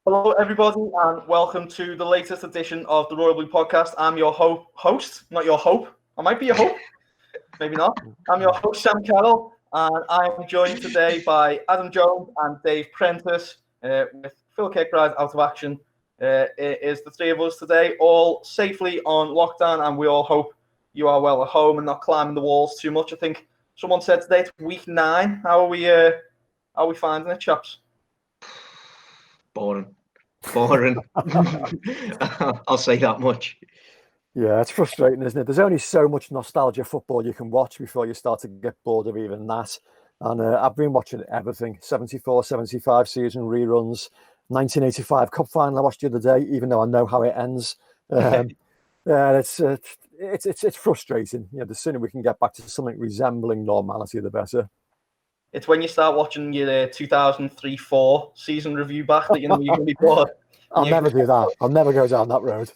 Hello, everybody, and welcome to the latest edition of the Royal Blue Podcast. I'm your host, not your hope. I might be your hope, maybe not. I'm your host, Sam Carroll, and I'm joined today by Adam Jones and Dave Prentice, with Phil Kirkbride out of action. It is the three of us today, all safely on lockdown, and we all hope you are well at home and not climbing the walls too much. I think someone said today it's week 9. How are we finding it, chaps? Boring. I'll say that much. Yeah, it's frustrating, isn't it? There's only so much nostalgia football you can watch before you start to get bored of even that. And I've been watching everything. 74, 75 season reruns, 1985 Cup final I watched the other day, even though I know how it ends. It's frustrating. The sooner we can get back to something resembling normality, the better. It's when you start watching your 2003-04 season review back that you know you're going to be bored. I'll never do that. I'll never go down that road.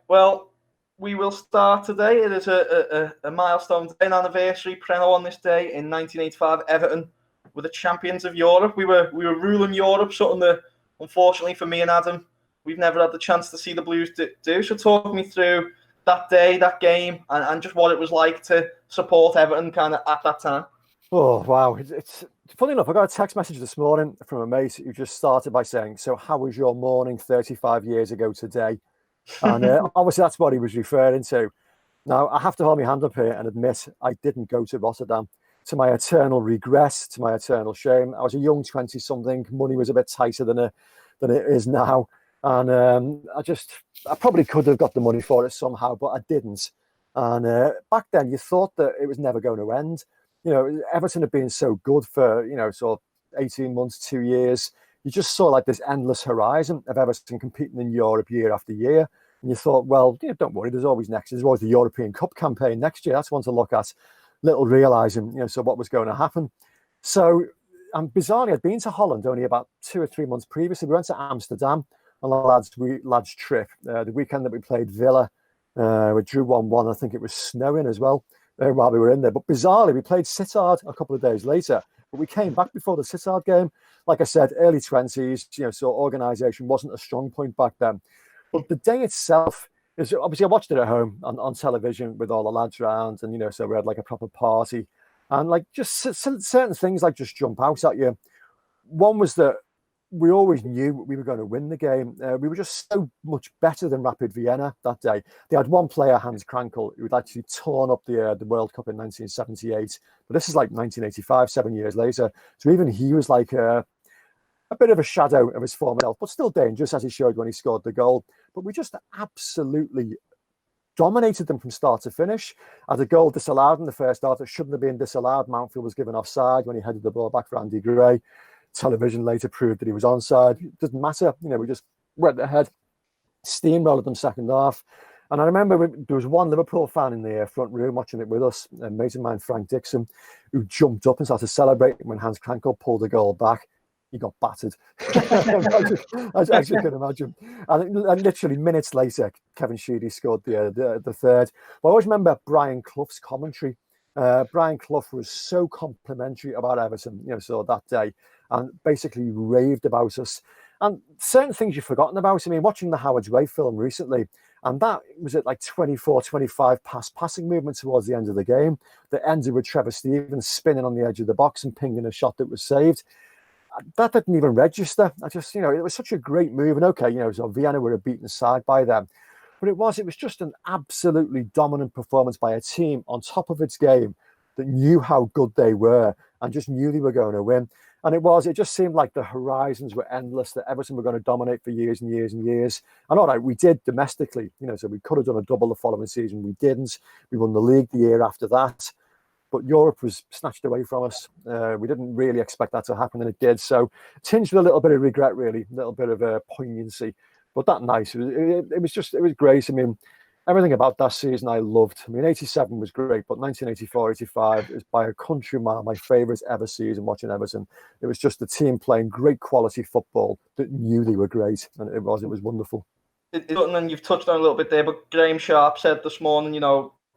Well, we will start today. It is a milestone day, an anniversary. Preno on this day in 1985, Everton were the champions of Europe. We were ruling Europe, something that, unfortunately for me and Adam, we've never had the chance to see the Blues do. So talk me through that day, that game, and just what it was like to support Everton kind of at that time. Oh, wow. It's funny enough, I got a text message this morning from a mate who just started by saying, "So how was your morning 35 years ago today?" And obviously that's what he was referring to. Now, I have to hold my hand up here and admit I didn't go to Rotterdam. To my eternal regret, to my eternal shame. I was a young 20-something. Money was a bit tighter than it is now. And I probably could have got the money for it somehow, but I didn't. And back then, you thought that it was never going to end. Everton had been so good for, sort of 18 months, 2 years. You just saw like this endless horizon of Everton competing in Europe year after year. And you thought, well, don't worry, there's always the European Cup campaign next year. That's one to look at, little realising, so what was going to happen. So, bizarrely, I'd been to Holland only about 2 or 3 months previously. We went to Amsterdam on a lads trip. The weekend that we played Villa, we drew 1-1. I think it was snowing as well while we were in there. But bizarrely, we played Sittard a couple of days later. But we came back before the Sittard game. Like I said, early 20s, so organisation wasn't a strong point back then. But the day itself is obviously I watched it at home on television with all the lads around, and so we had like a proper party, and like just certain things like just jump out at you. One was that we always knew we were going to win the game. We were just so much better than Rapid Vienna that day. They had one player, Hans Krankel, who had actually torn up the World Cup in 1978. But this is like 1985, 7 years later. So even he was like a bit of a shadow of his former self, but still dangerous, as he showed when he scored the goal. But we just absolutely dominated them from start to finish. Had a goal disallowed in the first half that shouldn't have been disallowed. Mountfield was given offside when he headed the ball back for Andy Gray. Television later proved that he was onside. It doesn't matter. We just went ahead, steamrolled them second half. And I remember there was one Liverpool fan in the front room watching it with us, a mate of mine, Frank Dixon, who jumped up and started celebrating when Hans Krankel pulled the goal back. He got battered. As you can imagine. And literally minutes later, Kevin Sheedy scored the third. But I always remember Brian Clough's commentary. Brian Clough was so complimentary about Everton, so that day, and basically raved about us. And certain things you've forgotten about. I mean, watching the Howard's Way film recently, and that was at like 24, 25 passing movement towards the end of the game that ended with Trevor Stevens spinning on the edge of the box and pinging a shot that was saved. That didn't even register. It was such a great move. And okay, so Vienna were a beaten side by them. But it was just an absolutely dominant performance by a team on top of its game that knew how good they were and just knew they were going to win. And it just seemed like the horizons were endless, that Everton were going to dominate for years and years and years. And all right, we did domestically, so we could have done a double the following season. We didn't. We won the league the year after that. But Europe was snatched away from us. We didn't really expect that to happen, and it did. So tinged with a little bit of regret, really, a little bit of poignancy. But that nice. It was great. I mean, everything about that season I loved. I mean, 87 was great, but 1984, 85 is by a country mile my favourite ever season watching Everton. It was just the team playing great quality football that knew they were great, and it was wonderful. And you've touched on a little bit there, but Graham Sharp said this morning,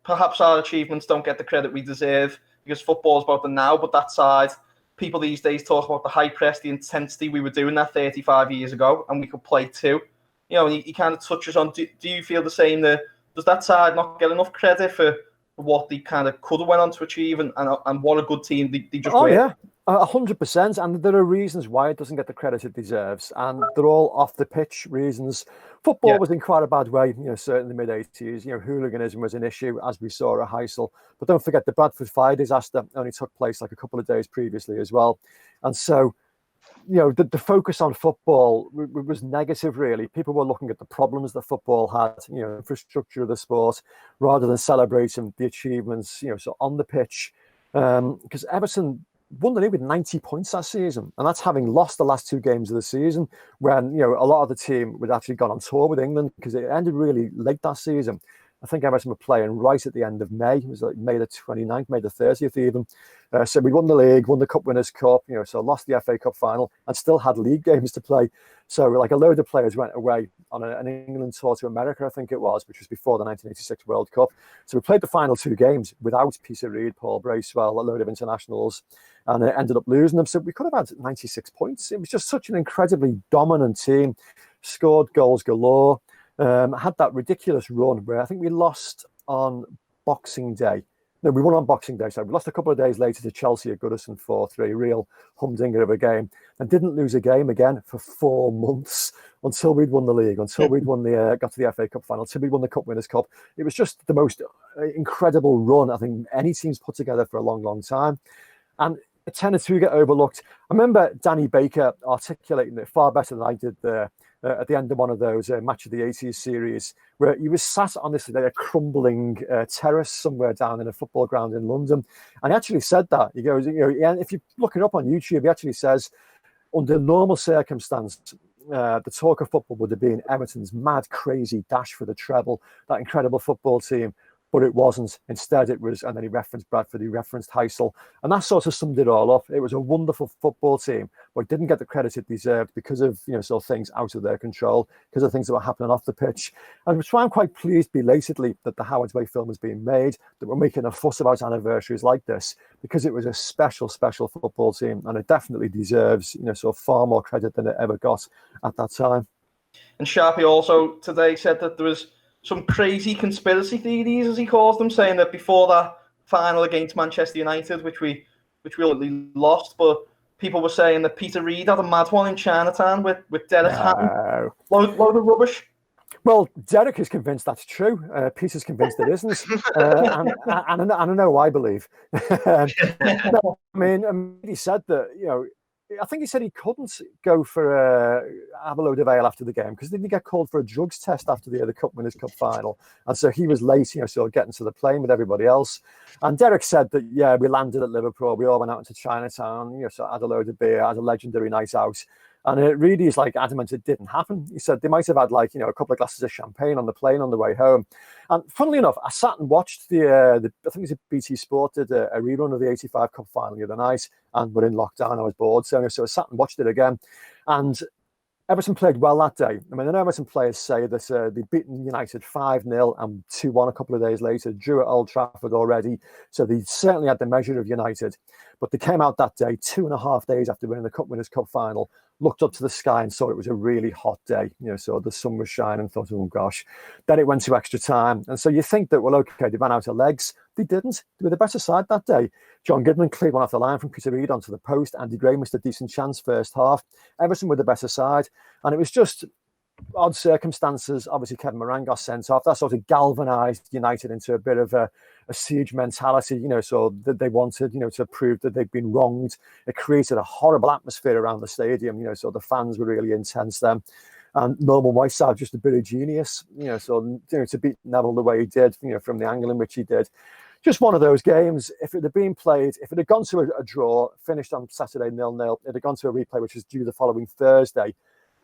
perhaps our achievements don't get the credit we deserve because football is about the now, but that side people these days talk about the high press, the intensity. We were doing that 35 years ago, and we could play too. He kind of touches on, do you feel the same? Does that side not get enough credit for what they kind of could have went on to achieve and what a good team they just were? Yeah, 100%. And there are reasons why it doesn't get the credit it deserves. And they're all off the pitch reasons. Football was in quite a bad way, certainly in the mid-80s. Hooliganism was an issue, as we saw at Heysel. But don't forget, the Bradford fire disaster only took place like a couple of days previously as well. And so, the focus on football was negative, really. People were looking at the problems that football had, infrastructure of the sport, rather than celebrating the achievements, so on the pitch. Because Everton won the league with 90 points that season, and that's having lost the last 2 games of the season when a lot of the team had actually gone on tour with England, because it ended really late that season. I think Everton were playing right at the end of May. It was like May the 29th, May the 30th even. So we won the league, won the Cup Winners' Cup, so lost the FA Cup final and still had league games to play. So like a load of players went away on an England tour to America, I think it was, which was before the 1986 World Cup. So we played the final 2 games without Peter Reid, Paul Bracewell, a load of internationals, and it ended up losing them. So we could have had 96 points. It was just such an incredibly dominant team, scored goals galore. Had that ridiculous run where I think we lost on Boxing Day. No, we won on Boxing Day. So we lost a couple of days later to Chelsea at Goodison 4-3, real humdinger of a game, and didn't lose a game again for 4 months until we'd won the league, until we'd won got to the FA Cup final, until we'd won the Cup Winners' Cup. It was just the most incredible run I think any team's put together for a long, long time. And it tended to get overlooked. I remember Danny Baker articulating it far better than I did there. At the end of one of those Match of the 80s series, where he was sat on this a crumbling terrace somewhere down in a football ground in London. And he actually said that. He goes, if you look it up on YouTube, he actually says, under normal circumstance, the talk of football would have been Everton's mad, crazy dash for the treble, that incredible football team. But it wasn't. Instead, it was, and then he referenced Bradford, he referenced Heysel, and that sort of summed it all up. It was a wonderful football team, but it didn't get the credit it deserved because of sort of things out of their control, because of things that were happening off the pitch. And which is why I'm quite pleased, belatedly, that the Howard's Way film is being made, that we're making a fuss about anniversaries like this, because it was a special, special football team, and it definitely deserves sort of far more credit than it ever got at that time. And Sharpie also today said that there was some crazy conspiracy theories, as he calls them, saying that before that final against Manchester United, which we ultimately lost, but people were saying that Peter Reid had a mad one in Chinatown with Derek Hatton. Load of rubbish. Well, Derek is convinced that's true. Peter's convinced it isn't. And I know why I believe. No, I mean, he said that, I think he said he couldn't go for have a load of ale after the game because didn't he get called for a drugs test after the Cup Winners' Cup final, and so he was late, sort of getting to the plane with everybody else. And Derek said that we landed at Liverpool, we all went out into Chinatown, so had a load of beer, had a legendary night out. And it really is adamant it didn't happen. He said they might have had a couple of glasses of champagne on the plane on the way home. And funnily enough, I sat and watched I think it was BT Sport did a rerun of the 85 Cup final the other night, and we're in lockdown. I was bored, so I sat and watched it again. And Everton played well that day. I mean, the Everton players say that they'd beaten United 5-0 and 2-1 a couple of days later, drew at Old Trafford already. So they certainly had the measure of United. But they came out that day, 2.5 days after winning the Cup Winners' Cup final, looked up to the sky and saw it was a really hot day. So the sun was shining and thought, oh gosh. Then it went to extra time. And so you think that, well, okay, they ran out of legs. They didn't. They were the better side that day. John Goodman cleared one off the line from Peter Reid onto the post. Andy Gray missed a decent chance first half. Everton were the better side. And it was just odd circumstances. Obviously, Kevin Moran got sent off. That sort of galvanised United into a bit of a siege mentality, so that they wanted, to prove that they'd been wronged. It created a horrible atmosphere around the stadium, so the fans were really intense then. And Norman Whiteside, just a bit of genius, to beat Neville the way he did, from the angle in which he did. Just one of those games. If it had been played, if it had gone to a draw, finished on Saturday 0-0, it had gone to a replay, which was due the following Thursday.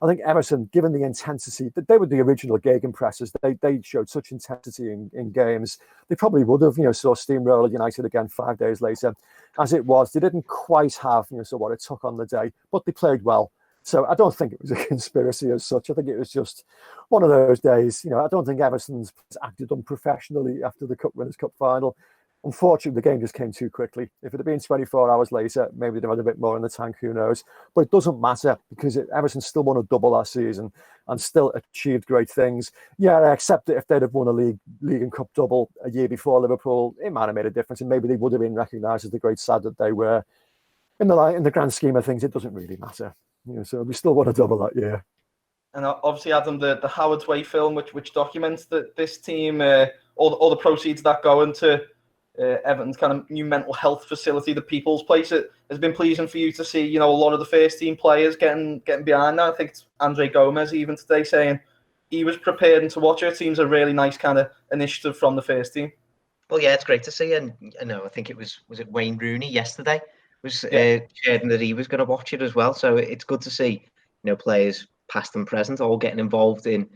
I think Everton, given the intensity, that they were the original gegenpressers. They showed such intensity in games. They probably would have, saw steamroller United again 5 days later. As it was, they didn't quite have, what it took on the day, but they played well. So I don't think it was a conspiracy as such. I think it was just one of those days. I don't think Everton's acted unprofessionally after the Cup Winners' Cup final. Unfortunately, the game just came too quickly. If it had been 24 hours later, maybe they'd had a bit more in the tank, who knows. But it doesn't matter because Everton still won a double last season and still achieved great things. Yeah, I accept that if they'd have won a league and cup double a year before Liverpool, it might have made a difference and maybe they would have been recognised as the great sad that they were. In the grand scheme of things, it doesn't really matter. So we still won a double that year. And obviously, Adam, the Howard's Way film, which documents this team, all the proceeds that go into Everton's kind of new mental health facility, the People's Place. It has been pleasing for you to see, a lot of the first team players getting behind that. I think it's Andre Gomez even today saying he was prepared to watch it. It seems a really nice kind of initiative from the first team. Well, yeah, it's great to see. And I think it was it Wayne Rooney yesterday was sharing that he was going to watch it as well. So it's good to see, players past and present all getting involved in.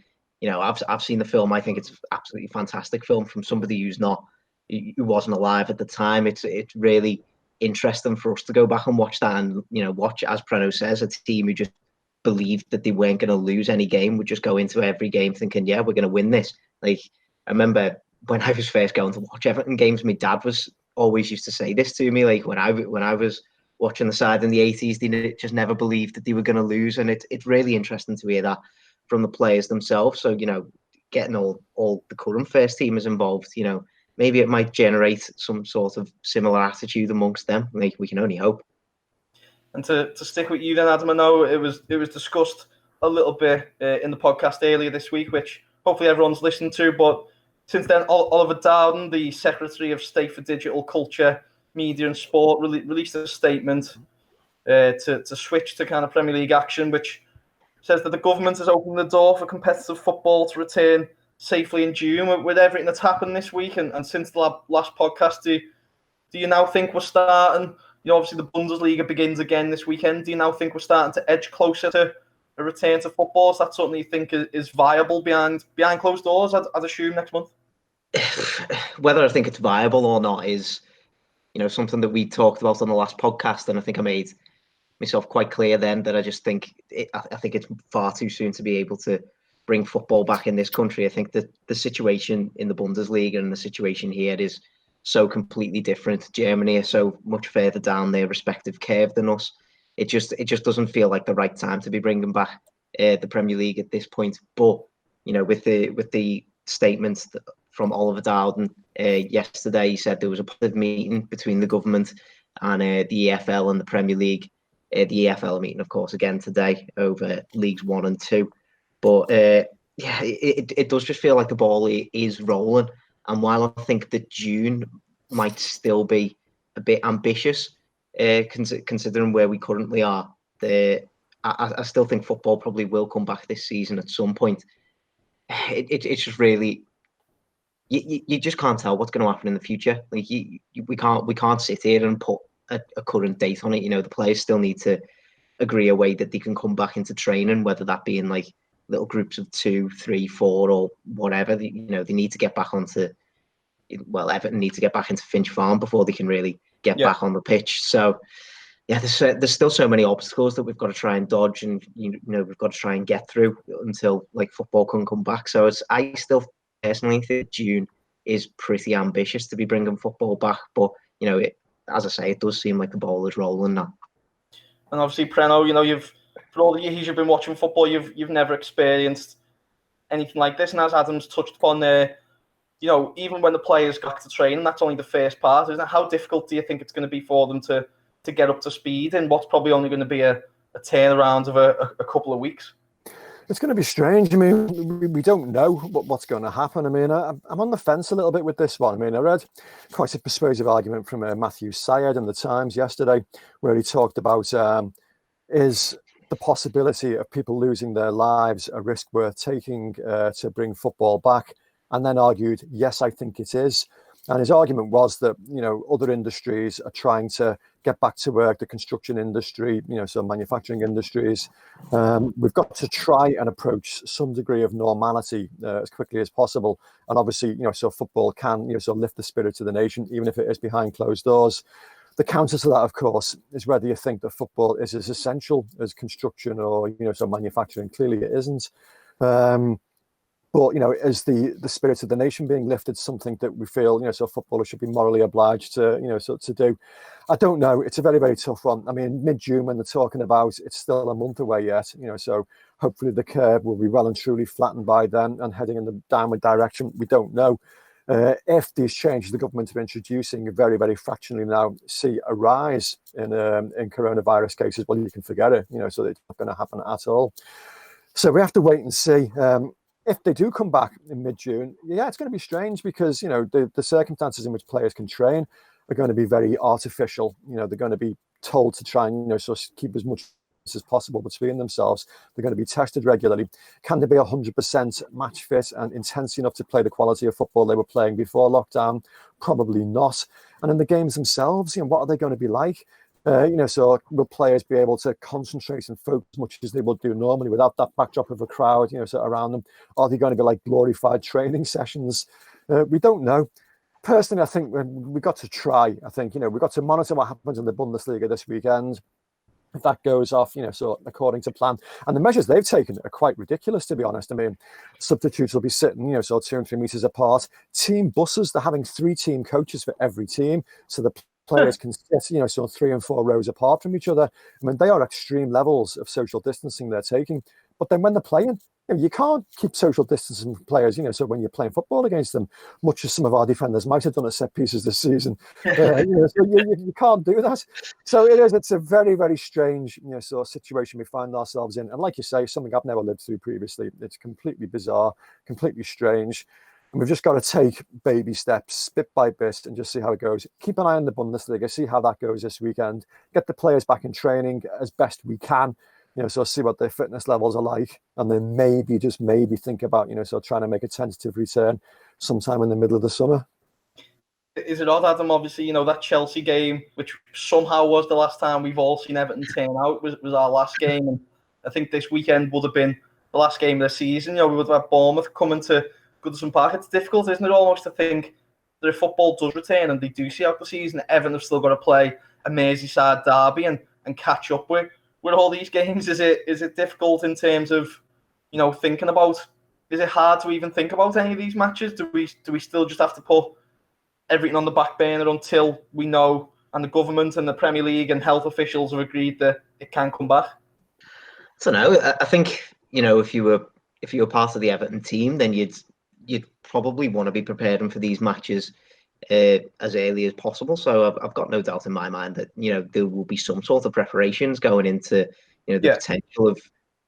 I've seen the film. I think it's absolutely fantastic film from somebody who wasn't alive at the time. It's really interesting for us to go back and watch that and watch, as Preno says, a team who just believed that they weren't going to lose any game would just go into every game thinking, yeah, we're going to win this. Like, I remember when I was first going to watch Everton games, my dad was always used to say this to me, like when I was watching the side in the 80s, they just never believed that they were going to lose. And it's really interesting to hear that from the players themselves. So, getting all the current first teamers involved, maybe it might generate some sort of similar attitude amongst them. Like, we can only hope. And to stick with you then, Adam, I know it was discussed a little bit in the podcast earlier this week, which hopefully everyone's listened to. But since then, Oliver Dowden, the Secretary of State for Digital Culture, Media and Sport, released a statement to switch to kind of Premier League action, which says that the government has opened the door for competitive football to return safely in June. With everything that's happened this week and since the last podcast, do you now think we're starting? Obviously the Bundesliga begins again this weekend. Do you now think we're starting to edge closer to a return to football? Is that something you think is viable behind closed doors? I'd assume next month. Whether I think it's viable or not is, something that we talked about on the last podcast, and I think I made myself quite clear then that I just think I think it's far too soon to be able to bring football back in this country. I think that the situation in the Bundesliga and the situation here is so completely different. Germany are so much further down their respective curve than us. It just doesn't feel like the right time to be bringing back the Premier League at this point. But with the statements from Oliver Dowden yesterday, he said there was a positive meeting between the government and the EFL and the Premier League. The EFL meeting, of course, again today over Leagues 1 and 2. But it does just feel like the ball is rolling. And while I think that June might still be a bit ambitious, considering where we currently are, I still think football probably will come back this season at some point. It's just really, you just can't tell what's going to happen in the future. Like we can't sit here and put a current date on it. The players still need to agree a way that they can come back into training, whether that be in like little groups of 2, 3, 4 or whatever. They need to get back onto, Everton need to get back into Finch Farm before they can really get back on the pitch. So yeah, there's still so many obstacles that we've got to try and dodge, and we've got to try and get through until like football can come back. So I still personally think June is pretty ambitious to be bringing football back, but as I say, it does seem like the ball is rolling now. And obviously, Preno, you've for all the years you've been watching football, you've never experienced anything like this. And as Adam's touched upon there, even when the players go back to training, that's only the first part, isn't it? How difficult do you think it's going to be for them to get up to speed in what's probably only going to be a turnaround of a couple of weeks? It's going to be strange. I mean, we don't know what's going to happen. I mean, I'm on the fence a little bit with this one. I mean, I read quite a persuasive argument from Matthew Syed in the Times yesterday, where he talked about is the possibility of people losing their lives a risk worth taking to bring football back, and then argued, yes, I think it is. And his argument was that, other industries are trying to get back to work, the construction industry, so manufacturing industries. We've got to try and approach some degree of normality as quickly as possible. And obviously, so football can, so lift the spirit of the nation, even if it is behind closed doors. The counter to that, of course, is whether you think that football is as essential as construction or, so manufacturing. Clearly it isn't. But, is the spirit of the nation being lifted something that we feel, so footballers should be morally obliged to, to do? I don't know. It's a very, very tough one. I mean, mid-June when they're talking about, it's still a month away yet, so hopefully the curve will be well and truly flattened by then and heading in the downward direction. We don't know. If these changes the government are introducing very, very fractionally now see a rise in coronavirus cases, well, you can forget it, so it's not going to happen at all. So we have to wait and see. If they do come back in mid-June, it's going to be strange because, the circumstances in which players can train are going to be very artificial. They're going to be told to try and, keep as much as possible between themselves. They're going to be tested regularly. Can they be 100% match fit and intense enough to play the quality of football they were playing before lockdown? Probably not. And in the games themselves, what are they going to be like? So will players be able to concentrate and focus as much as they would do normally without that backdrop of a crowd, around them? Are they going to be like glorified training sessions? We don't know. Personally, I think we've got to try. I think, we've got to monitor what happens in the Bundesliga this weekend. If that goes off, so according to plan. And the measures they've taken are quite ridiculous, to be honest. I mean, substitutes will be sitting, so 2 and 3 meters apart. Team buses, they're having 3 team coaches for every team. So the players can sit, so 3 and 4 rows apart from each other. I mean, they are extreme levels of social distancing they're taking. But then when they're playing, you can't keep social distancing from players, so when you're playing football against them, much as some of our defenders might have done at set pieces this season, so you can't do that. So it's a very, very strange, sort of situation we find ourselves in. And like you say, something I've never lived through previously. It's completely bizarre, completely strange. And we've just got to take baby steps, bit by bit, and just see how it goes. Keep an eye on the Bundesliga, see how that goes this weekend. Get the players back in training as best we can. So see what their fitness levels are like, and then maybe think about, so trying to make a tentative return sometime in the middle of the summer. Is it odd, Adam? Obviously, that Chelsea game, which somehow was the last time we've all seen Everton turn out, was our last game, and I think this weekend would have been the last game of the season. We would have Bournemouth coming to Goodison Park. It's difficult, isn't it, almost to think that if football does return and they do see out the season, Everton have still got to play a Merseyside derby and catch up with all these games. Is it difficult in terms of, thinking about? Is it hard to even think about any of these matches? Do we still just have to put everything on the back burner until we know, and the government and the Premier League and health officials have agreed that it can come back? I don't know. I think if you were part of the Everton team, then you'd probably want to be preparing for these matches as early as possible. So I've got no doubt in my mind that there will be some sort of preparations going into the potential of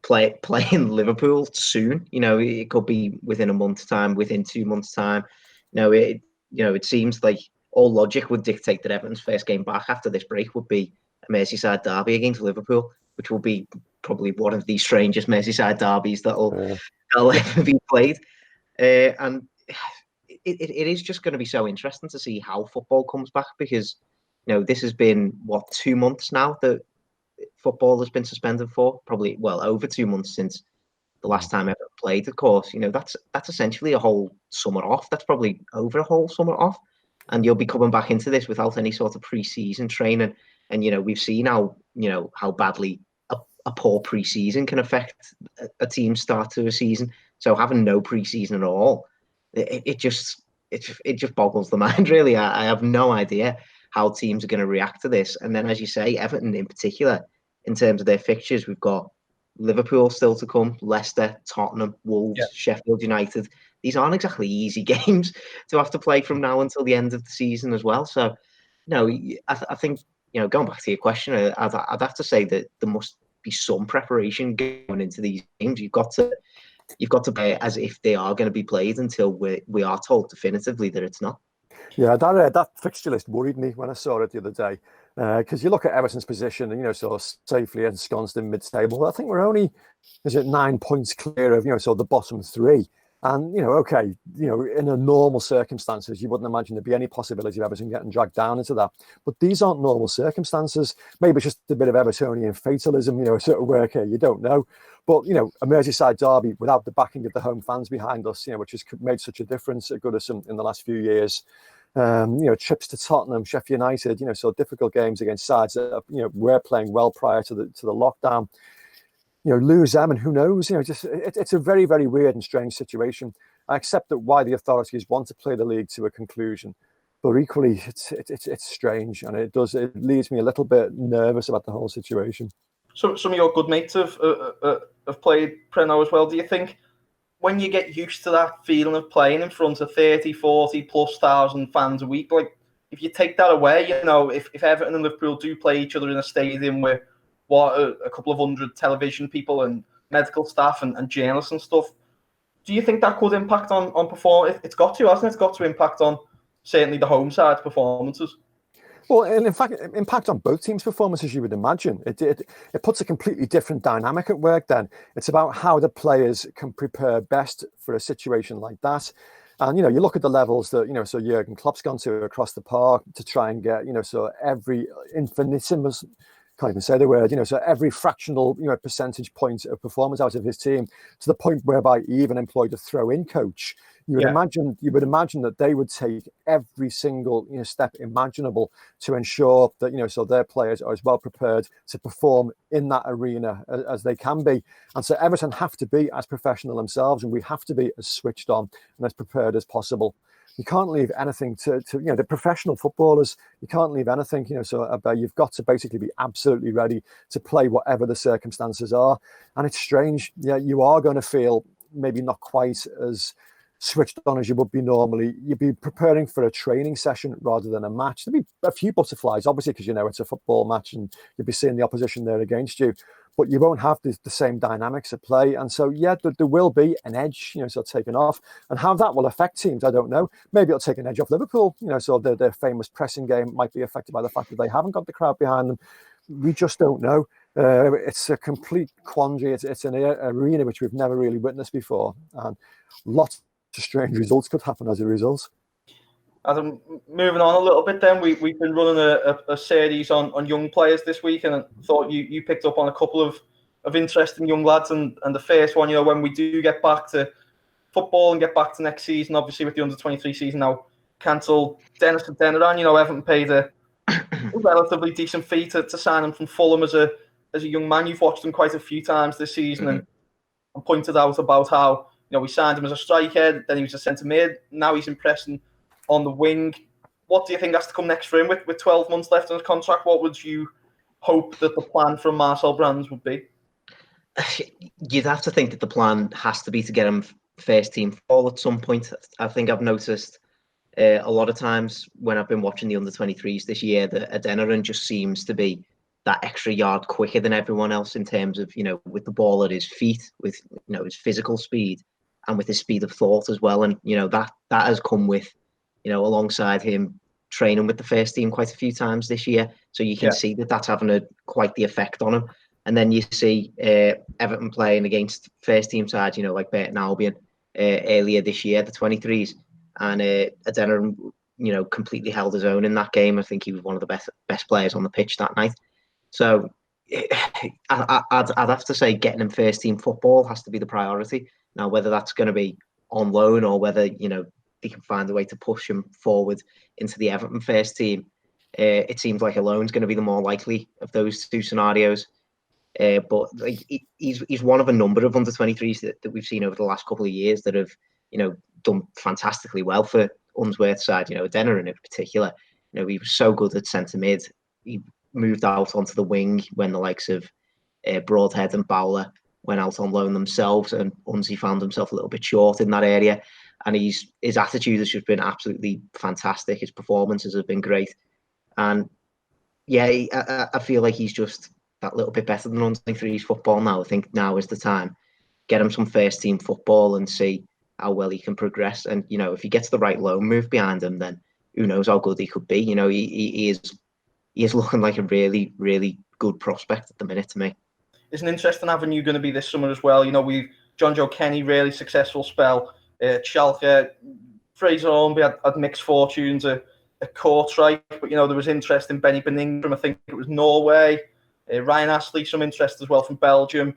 playing Liverpool soon. It could be within a month's time, within 2 months' time. It seems like all logic would dictate that Everton's first game back after this break would be a Merseyside derby against Liverpool, which will be probably one of the strangest Merseyside derbies that'll ever be played. And it is just going to be so interesting to see how football comes back, because this has been 2 months now that football has been suspended for, probably over 2 months since the last time ever played. Of course, that's essentially a whole summer off. That's probably over a whole summer off, and you'll be coming back into this without any sort of pre-season training. And we've seen how badly a poor pre-season can affect a team's start to a season. So having no pre-season at all, it just boggles the mind, really. I have no idea how teams are going to react to this. And then, as you say, Everton in particular, in terms of their fixtures, we've got Liverpool still to come, Leicester, Tottenham, Wolves, Sheffield United. These aren't exactly easy games to have to play from now until the end of the season as well. So, I think, going back to your question, I'd have to say that there must be some preparation going into these games. You've got to play as if they are going to be played until we are told definitively that it's not. Yeah, that fixture list worried me when I saw it the other day, because you look at Everton's position and, sort of safely ensconced in mid-table. I think we're only, 9 points clear of, sort of the bottom 3. And, in a normal circumstances, you wouldn't imagine there'd be any possibility of Everton getting dragged down into that. But these aren't normal circumstances. Maybe it's just a bit of Evertonian fatalism, sort of work here. You don't know. But, a Merseyside derby without the backing of the home fans behind us, which has made such a difference at Goodison in the last few years. Trips to Tottenham, Sheffield United, so difficult games against sides that, were playing well prior to the lockdown. lose them, and who knows? It's a very, very weird and strange situation. I accept that why the authorities want to play the league to a conclusion, but equally, it's strange, and it leaves me a little bit nervous about the whole situation. So some of your good mates have played Preno as well. Do you think when you get used to that feeling of playing in front of 30, 40 plus thousand fans a week, like if you take that away, if Everton and Liverpool do play each other in a stadium with a couple of hundred television people and medical staff and journalists and stuff, do you think that could impact on performance? It's got to, hasn't it? It's got to impact on certainly the home side's performances. Well, and in fact, impact on both teams' performances, you would imagine. It puts a completely different dynamic at work then. It's about how the players can prepare best for a situation like that. And, you look at the levels that, so Jurgen Klopp's gone to across the park to try and get, so every infinitesimal, can't even say the word, so every fractional, percentage point of performance out of his team, to the point whereby he even employed a throw-in coach. You would imagine that they would take every single step imaginable to ensure that so their players are as well prepared to perform in that arena as they can be. And so Everton have to be as professional themselves, and we have to be as switched on and as prepared as possible. You can't leave anything to the professional footballers. You can't leave anything, you've got to basically be absolutely ready to play whatever the circumstances are. And it's strange. Yeah, you are going to feel maybe not quite as switched on as you would be normally. You'd be preparing for a training session rather than a match. There'd be a few butterflies, obviously, because it's a football match and you'd be seeing the opposition there against you. But you won't have the same dynamics at play. And so, there will be an edge, taken off. And how that will affect teams, I don't know. Maybe it'll take an edge off Liverpool. So their famous pressing game might be affected by the fact that they haven't got the crowd behind them. We just don't know. It's a complete quandary. It's an arena which we've never really witnessed before. And lots of strange results could happen as a result. Adam, moving on a little bit then, we've been running a series on young players this week, and I thought you picked up on a couple of interesting young lads, and the first one, when we do get back to football and get back to next season, obviously with the under-23 season now cancelled, Dennis Adeniran, Everton paid a relatively decent fee to sign him from Fulham as a young man. You've watched him quite a few times this season and pointed out about how we signed him as a striker, then he was a centre mid, now he's impressing on the wing. What do you think has to come next for him with 12 months left on his contract? What would you hope that the plan from Marcel Brands would be? You'd have to think that the plan has to be to get him first team football at some point. I think I've noticed a lot of times when I've been watching the under-23s this year that Adeniran just seems to be that extra yard quicker than everyone else in terms of, with the ball at his feet, with, his physical speed and with his speed of thought as well. And, that has come with, alongside him training with the first team quite a few times this year. So you can see that that's having quite the effect on him. And then you see Everton playing against first team sides, like Burton Albion earlier this year, the 23s. And Adeniran, completely held his own in that game. I think he was one of the best players on the pitch that night. So I'd have to say getting him first team football has to be the priority. Now, whether that's going to be on loan or whether, they can find a way to push him forward into the Everton first team, it seems like a loan's going to be the more likely of those two scenarios. But he's one of a number of under-23s that we've seen over the last couple of years that have, done fantastically well for Unsworth's side. Adeniran in particular, he was so good at centre mid. He moved out onto the wing when the likes of Broadhead and Bowler went out on loan themselves, and Unzi found himself a little bit short in that area. And his attitude has just been absolutely fantastic. His performances have been great. And I feel like he's just that little bit better than under-23s football now. I think now is the time. Get him some first team football and see how well he can progress. And, if he gets the right loan move behind him, then who knows how good he could be. He is looking like a really, really good prospect at the minute to me. It's an interesting avenue going to be this summer as well. We've John Joe Kenny, really successful spell. Schalke, Fraser Hornby had mixed fortunes at Kortrijk, but there was interest in Benny Benning from, I think it was Norway. Ryan Astley, some interest as well from Belgium,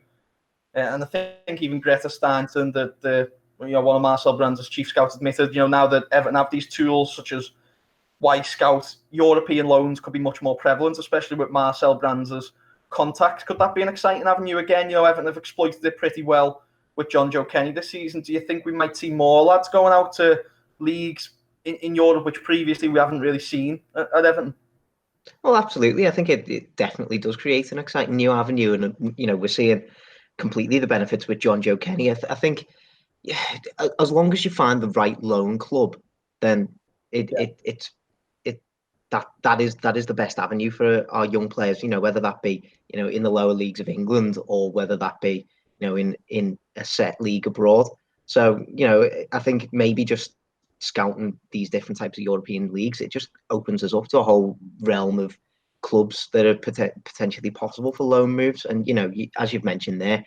and I think even Greta Staunton, that one of Marcel Brands' chief scouts, admitted, now that Everton have these tools such as Y Scout, European loans could be much more prevalent, especially with Marcel Brands' contact. Could that be an exciting avenue again? Everton have exploited it pretty well with John Joe Kenny this season. Do you think we might see more lads going out to leagues in Europe, which previously we haven't really seen at Everton? Well, absolutely. I think it definitely does create an exciting new avenue, and we're seeing completely the benefits with John Joe Kenny. I think as long as you find the right loan club, then that is the best avenue for our young players. Whether that be in the lower leagues of England, or whether that be in a set league abroad. So I think maybe just scouting these different types of European leagues, it just opens us up to a whole realm of clubs that are potentially possible for loan moves. And as you've mentioned there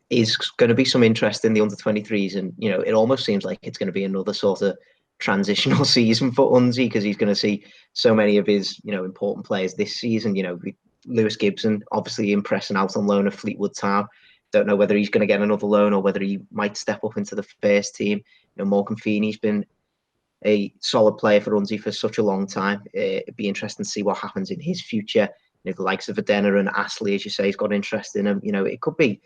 is going to be some interest in the under-23s, and it almost seems like it's going to be another sort of transitional season for Unzi, because he's going to see so many of his important players this season. Lewis Gibson obviously impressing out on loan at Fleetwood Town. Don't know whether he's going to get another loan or whether he might step up into the first team. Morgan Feeney's been a solid player for Unzi for such a long time. It'd be interesting to see what happens in his future. The likes of Adena and Astley, as you say, has got interest in him. It could be,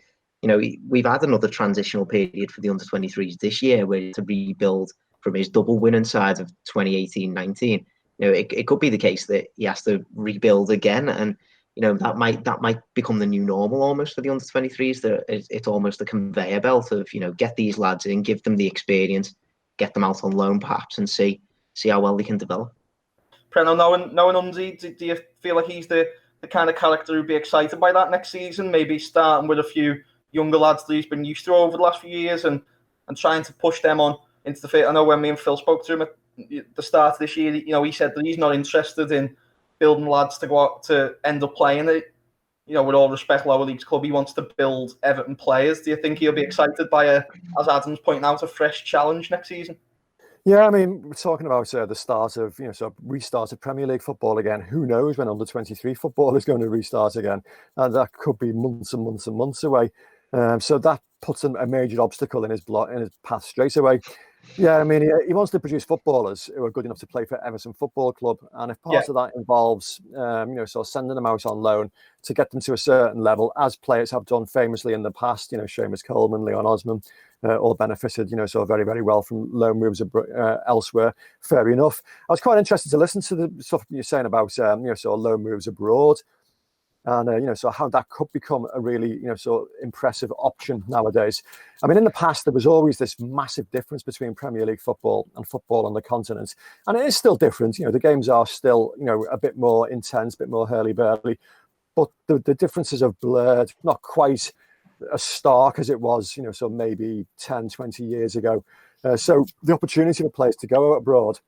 we've had another transitional period for the under-23s this year, where to rebuild from his double winning side of 2018-19. It could be the case that he has to rebuild again, and that might become the new normal almost for the under-23s. That it's almost a conveyor belt of get these lads in, give them the experience, get them out on loan perhaps, and see how well they can develop. Preno, knowing Unzi, do you feel like he's the kind of character who'd be excited by that next season? Maybe starting with a few younger lads that he's been used to over the last few years, and trying to push them on into the fit. I know when me and Phil spoke to him at the start of this year, he said that he's not interested in building lads to go out to end up playing it. With all respect, lower leagues club, he wants to build Everton players. Do you think he'll be excited by as Adam's pointing out, a fresh challenge next season? Yeah, I mean, we're talking about the start of, restart of Premier League football again. Who knows when under-23 football is going to restart again? And that could be months and months and months away. So that puts a major obstacle in his path straight away. Yeah, I mean, he wants to produce footballers who are good enough to play for Everton Football Club. And if part of that involves, sending them out on loan to get them to a certain level, as players have done famously in the past, Seamus Coleman, Leon Osman, all benefited, very, very well from loan moves elsewhere. Fair enough. I was quite interested to listen to the stuff you're saying about, loan moves abroad. And, how that could become a really, impressive option nowadays. I mean, in the past, there was always this massive difference between Premier League football and football on the continent. And it is still different. The games are still, a bit more intense, a bit more hurly-burly. But the differences have blurred, not quite as stark as it was, maybe 10, 20 years ago. So the opportunity for players to go abroad,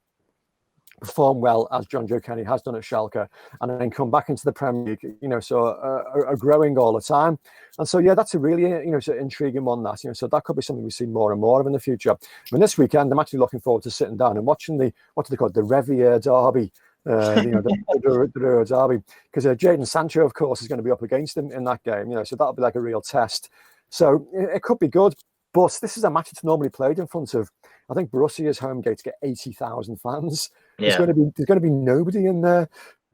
perform well, as John Joe Kenny has done at Schalke, and then come back into the Premier League, are growing all the time. And so, that's a really, intriguing one, that, so that could be something we see more and more of in the future. I mean, this weekend, I'm actually looking forward to sitting down and watching the Revier Derby, the Ruhr Derby, because Jadon Sancho, of course, is going to be up against him in that game, so that'll be like a real test. So it could be good. But this is a match that's normally played in front of, I think Borussia's home gates get 80,000 fans. Yeah. There's going to be nobody in there.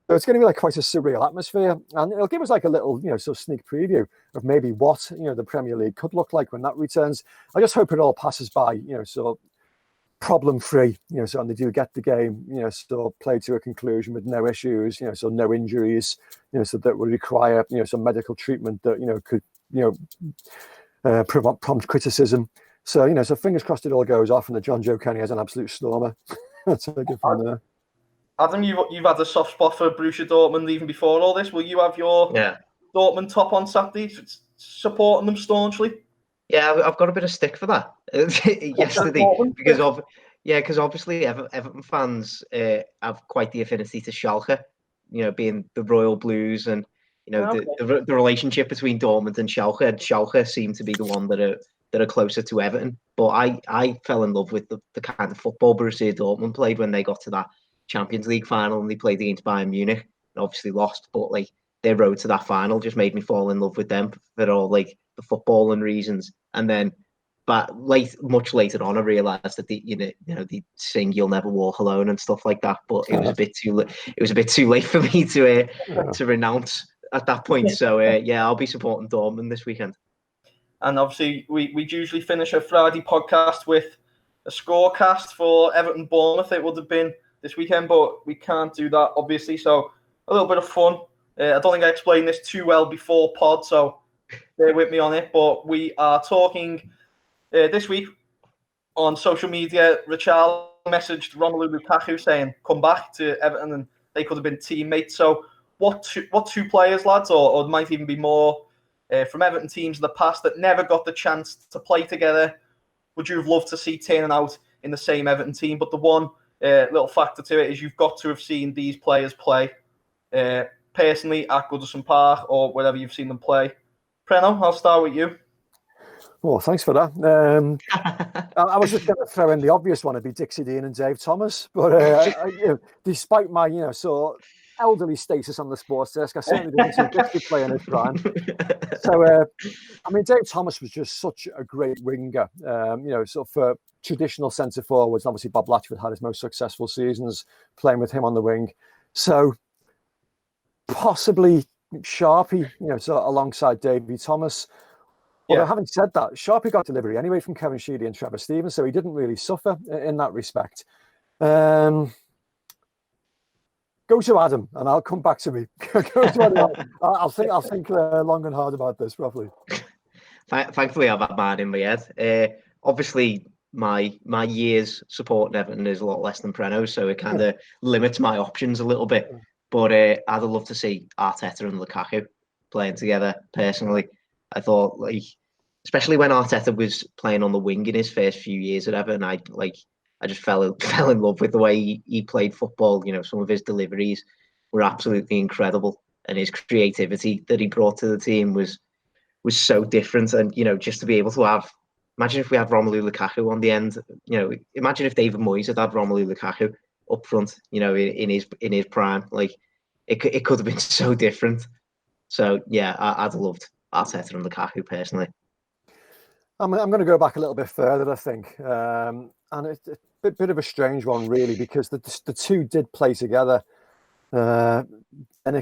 So it's going to be like quite a surreal atmosphere. And it'll give us like a little, sort of sneak preview of maybe what, the Premier League could look like when that returns. I just hope it all passes by, sort of problem-free, so and they do get the game, sort of played to a conclusion with no issues, so no injuries, so that would require, some medical treatment that, could, prompt criticism. So, so fingers crossed it all goes off and that John Joe Kenny has an absolute stormer. That's a good from there. Adam, you've had a soft spot for Borussia Dortmund even before all this. Will you have your Dortmund top on Saturday, supporting them staunchly? Yeah, I've got a bit of stick for that yesterday because obviously Everton fans have quite the affinity to Schalke, being the Royal Blues, and the relationship between Dortmund and Schalke. And Schalke seem to be the one that are closer to Everton. But I fell in love with the kind of football Borussia Dortmund played when they got to that Champions League final and they played against Bayern Munich and obviously lost. But like their road to that final just made me fall in love with them for all like the footballing reasons. And then, but much later on, I realised that they sing "You'll Never Walk Alone" and stuff like that. But it was a bit too late for me to renounce at that point. So yeah, I'll be supporting Dortmund this weekend. And obviously, we usually finish a Friday podcast with a scorecast for Everton Bournemouth. It would have been this weekend, but we can't do that, obviously. So a little bit of fun. I don't think I explained this too well before pod, so bear with me on it. But we are talking this week on social media. Richarlison messaged Romelu Lukaku saying, come back to Everton, and they could have been teammates. So what two players, lads, or it might even be more, from Everton teams in the past that never got the chance to play together, would you have loved to see turning out in the same Everton team? But the one little factor to it is you've got to have seen these players play personally at Goodison Park or wherever you've seen them play. Preno, I'll start with you. Well, thanks for that. I was just going to throw in the obvious one. It'd be Dixie Dean and Dave Thomas. But despite my, sort of elderly status on the sports desk, I certainly didn't see Dixie play in his prime. So, Dave Thomas was just such a great winger. Sort of for traditional centre forwards. Obviously, Bob Latchford had his most successful seasons playing with him on the wing. So, possibly Sharpie, sort of alongside Davy Thomas. Although having said that, Sharpie got delivery anyway from Kevin Sheedy and Trevor Stevens, so he didn't really suffer in that respect. Go to Adam, and I'll come back to me. Go to Adam. I'll think long and hard about this properly. Thankfully, I've had mine in my head. Obviously, my years supporting Everton is a lot less than Preno's, so it kind of limits my options a little bit. But I'd have loved to see Arteta and Lukaku playing together. Personally, I thought, especially when Arteta was playing on the wing in his first few years at Everton, I just fell in love with the way he played football. Some of his deliveries were absolutely incredible, and his creativity that he brought to the team was so different. And just to be able to have, imagine if we had Romelu Lukaku on the end. Imagine if David Moyes had Romelu Lukaku up front. In his prime, it could have been so different. So yeah, I'd have loved Arteta and Lukaku personally. I'm going to go back a little bit further, I think, and it's a bit of a strange one, really, because the two did play together. And I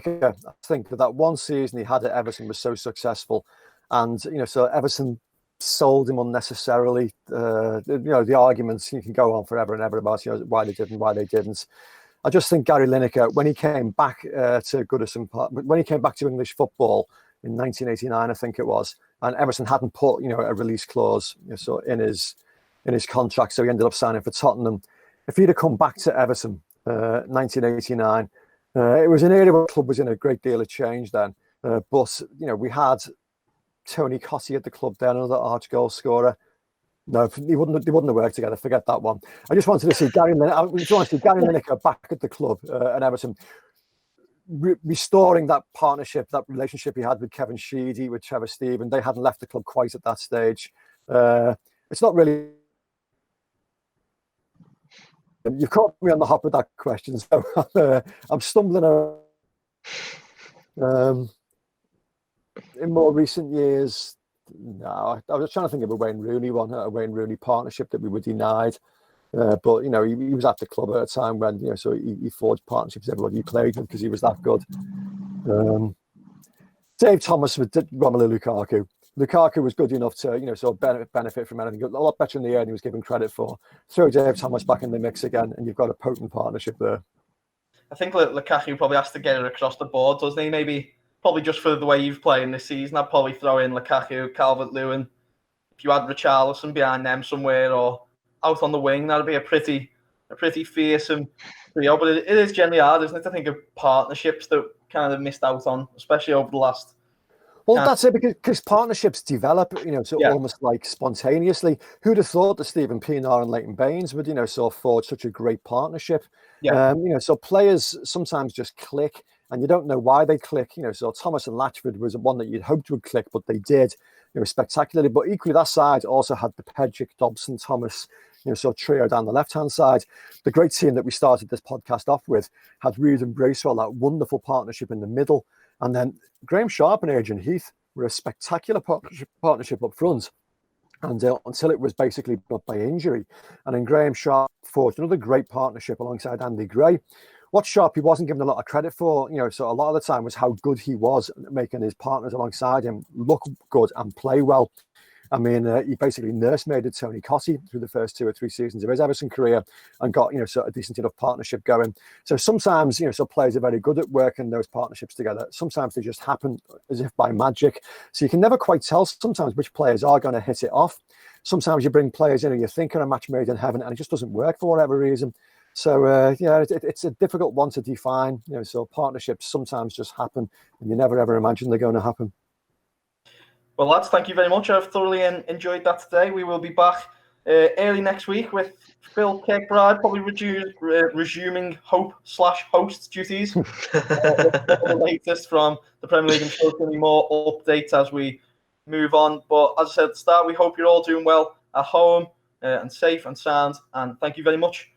think that one season he had at Everton was so successful, and so Everton sold him unnecessarily. The arguments you can go on forever and ever about why they did and why they didn't. I just think Gary Lineker, when he came back to Goodison Park, when he came back to English football in 1989, I think it was, and Everton hadn't put a release clause so in his contract, so he ended up signing for Tottenham. If he'd have come back to Everton 1989, it was an era where the club was in a great deal of change then, but we had Tony Cottee at the club then, another arch goal scorer. No, they wouldn't have worked together. Forget that one. I just wanted to see Gary Lineker back at the club and Everton, restoring that partnership, that relationship he had with Kevin Sheedy, with Trevor Stevens. They hadn't left the club quite at that stage. It's not really. You've caught me on the hop with that question, so I'm stumbling around. In more recent years, no, I was trying to think of a Wayne Rooney partnership that we were denied. But he was at the club at a time when so he forged partnerships with everybody he played with because he was that good. Dave Thomas with Romelu Lukaku. Lukaku was good enough to sort of benefit from anything. A lot better in the air than he was given credit for. Throw Dave Thomas back in the mix again, and you've got a potent partnership there. I think Lukaku probably has to get it across the board, doesn't he? Maybe probably just for the way you've played this season, I'd probably throw in Lukaku, Calvert-Lewin. If you had Richarlison behind them somewhere or out on the wing, that'd be a pretty fearsome trio. But it is generally hard, isn't it, to think of partnerships that kind of missed out on, especially over the last. Well, that's it, because partnerships develop, almost like spontaneously. Who'd have thought that Stephen Pienaar and Leighton Baines would, sort of forge such a great partnership? Yeah. So players sometimes just click, and you don't know why they click. So Thomas and Latchford was one that you'd hoped would click, but they did, spectacularly. But equally, that side also had the Pedrick, Dobson, Thomas, so trio down the left-hand side. The great team that we started this podcast off with had Reid and Bracewell, that wonderful partnership in the middle. And then Graham Sharp and Adrian Heath were a spectacular partnership up front. And until it was basically brought by injury. And then Graham Sharp forged another great partnership alongside Andy Gray, what Sharpie wasn't given a lot of credit for, so a lot of the time was how good he was at making his partners alongside him look good and play well. I mean, he basically nursemaided Tony Cottee through the first 2 or 3 seasons of his Everton career and got, sort of decent enough partnership going. So sometimes, so players are very good at working those partnerships together. Sometimes they just happen as if by magic. So you can never quite tell sometimes which players are going to hit it off. Sometimes you bring players in and you think are a match made in heaven and it just doesn't work for whatever reason. So, it's a difficult one to define. So partnerships sometimes just happen and you never ever imagine they're going to happen. Well, lads, thank you very much. I've thoroughly enjoyed that today. We will be back early next week with Phil Kirkbride, probably resuming hope/host duties. The latest from the Premier League and hopefully more updates as we move on. But as I said at the start, we hope you're all doing well at home and safe and sound. And thank you very much